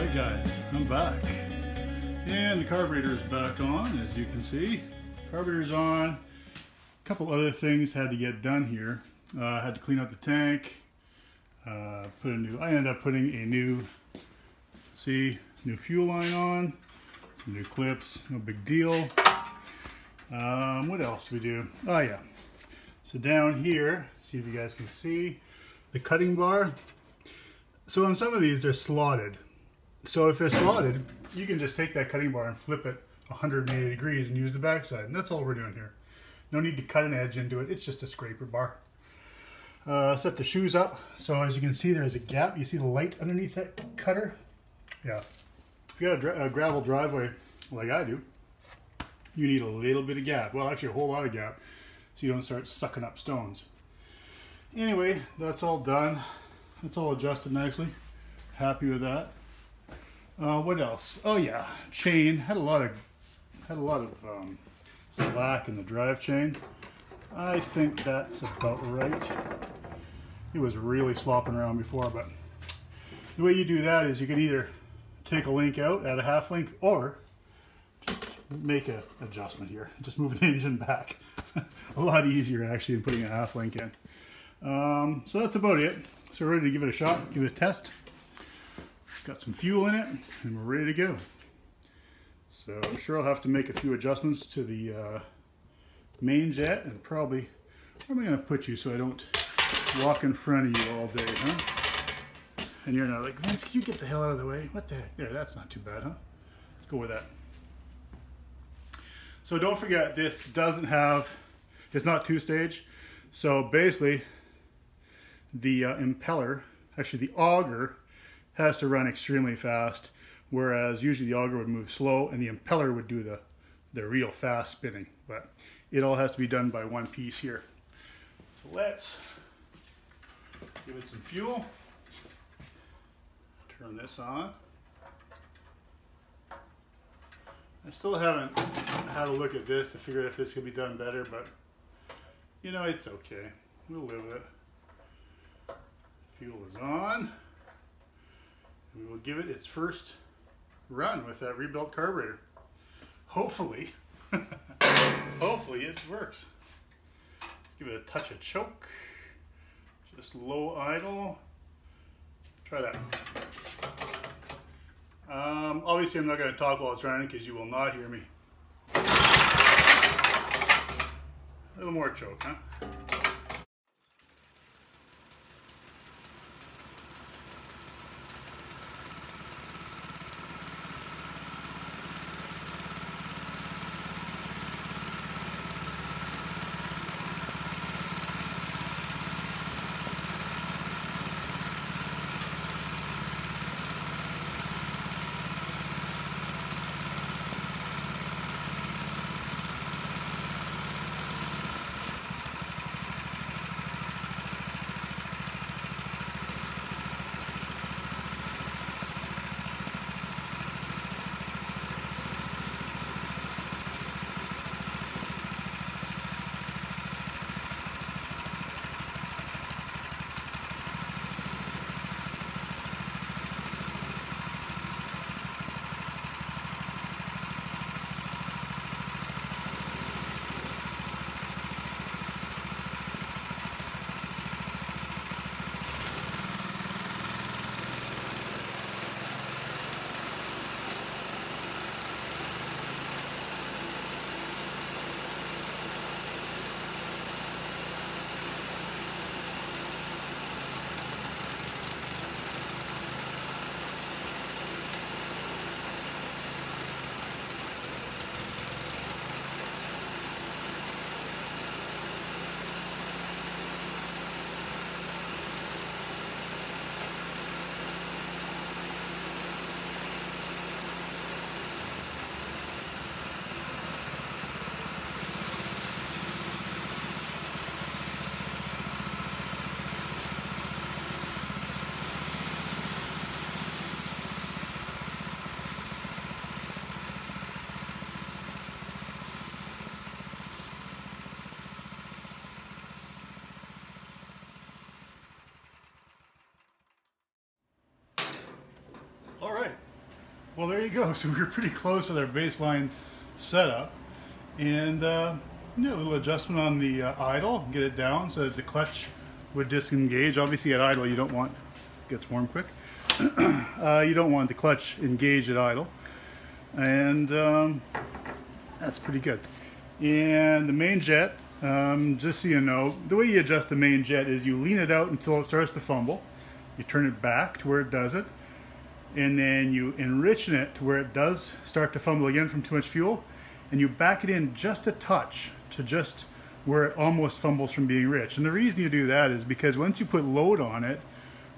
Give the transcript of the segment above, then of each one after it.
Alright guys, I'm back. And the carburetor is back on, as you can see. Carburetor's on. A couple other things had to get done here. I had to clean out the tank. I ended up putting a new fuel line on. Some new clips, no big deal. What else did we do? Oh yeah. So down here, see if you guys can see the cutting bar. So on some of these, they're slotted. So if they're slotted, you can just take that cutting bar and flip it 180 degrees and use the backside. And that's all we're doing here. No need to cut an edge into it. It's just a scraper bar. Set the shoes up. So as you can see, there's a gap. You see the light underneath that cutter? Yeah. If you got a gravel driveway like I do, you need a little bit of gap. Well, actually a whole lot of gap, so you don't start sucking up stones. Anyway, that's all done. That's all adjusted nicely. Happy with that. What else? Oh yeah, chain had a lot of slack in the drive chain. I think that's about right. It was really slopping around before, but the way you do that is you can either take a link out, add a half link, or just make an adjustment here. Just move the engine back. A lot easier actually than putting a half link in. So that's about it. So we're ready to give it a shot, give it a test. Got some fuel in it, and we're ready to go. So I'm sure I'll have to make a few adjustments to the main jet, and probably, where am I going to put you so I don't walk in front of you all day, huh? And you're not like, Vince, can you get the hell out of the way? What the heck? There, that's not too bad, huh? Let's go with that. So don't forget, this doesn't have, it's not two-stage. So basically, the impeller, actually the auger, has to run extremely fast, whereas usually the auger would move slow and the impeller would do the real fast spinning. But it all has to be done by one piece here. So let's give it some fuel. Turn this on. I still haven't had a look at this to figure out if this could be done better, but you know, it's okay. We'll live with it. Fuel is on. We will give it its first run with that rebuilt carburetor. Hopefully, hopefully it works. Let's give it a touch of choke. Just low idle. Try that. Obviously I'm not going to talk while it's running because you will not hear me. A little more choke, huh? Well, there you go. So we were pretty close with our baseline setup, and a little adjustment on the idle, get it down so that the clutch would disengage. Obviously at idle you don't want, it gets warm quick, you don't want the clutch engaged at idle, and that's pretty good. And the main jet, just so you know, the way you adjust the main jet is you lean it out until it starts to fumble, you turn it back to where it does it, and then you enrichen it to where it does start to fumble again from too much fuel, and you back it in just a touch to just where it almost fumbles from being rich. And the reason you do that is because once you put load on it,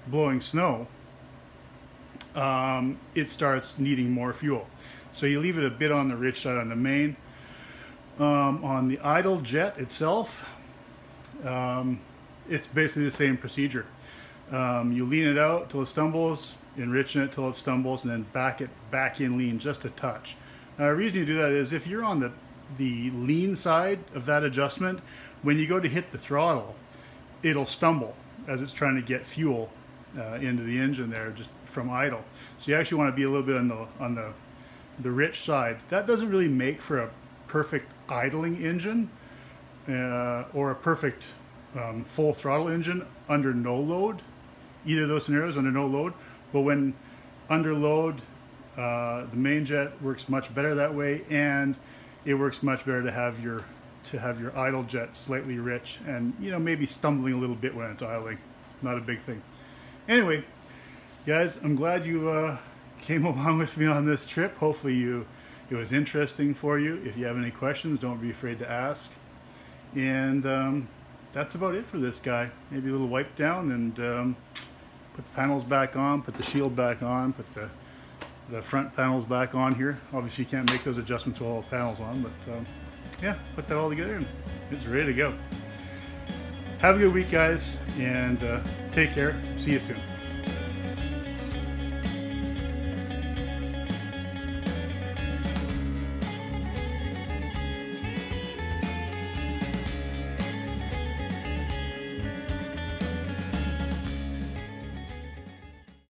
blowing snow, it starts needing more fuel. So you leave it a bit on the rich side on the main. On the idle jet itself, it's basically the same procedure. You lean it out till it stumbles, enrichen it till it stumbles, and then back it back in lean just a touch. The reason you do that is if you're on the lean side of that adjustment, when you go to hit the throttle, it'll stumble as it's trying to get fuel into the engine there just from idle. So you actually want to be a little bit on the rich side. That doesn't really make for a perfect idling engine or a perfect full throttle engine under no load. Either of those scenarios under no load, but when under load, the main jet works much better that way, and it works much better to have your idle jet slightly rich and, you know, maybe stumbling a little bit when it's idling. Not a big thing. Anyway, guys, I'm glad you came along with me on this trip. Hopefully it was interesting for you. If you have any questions, don't be afraid to ask. And that's about it for this guy. Maybe a little wipe down and put the panels back on, put the shield back on, put the front panels back on here. Obviously you can't make those adjustments with all the panels on, but yeah, put that all together and it's ready to go. Have a good week, guys, and take care. See you soon.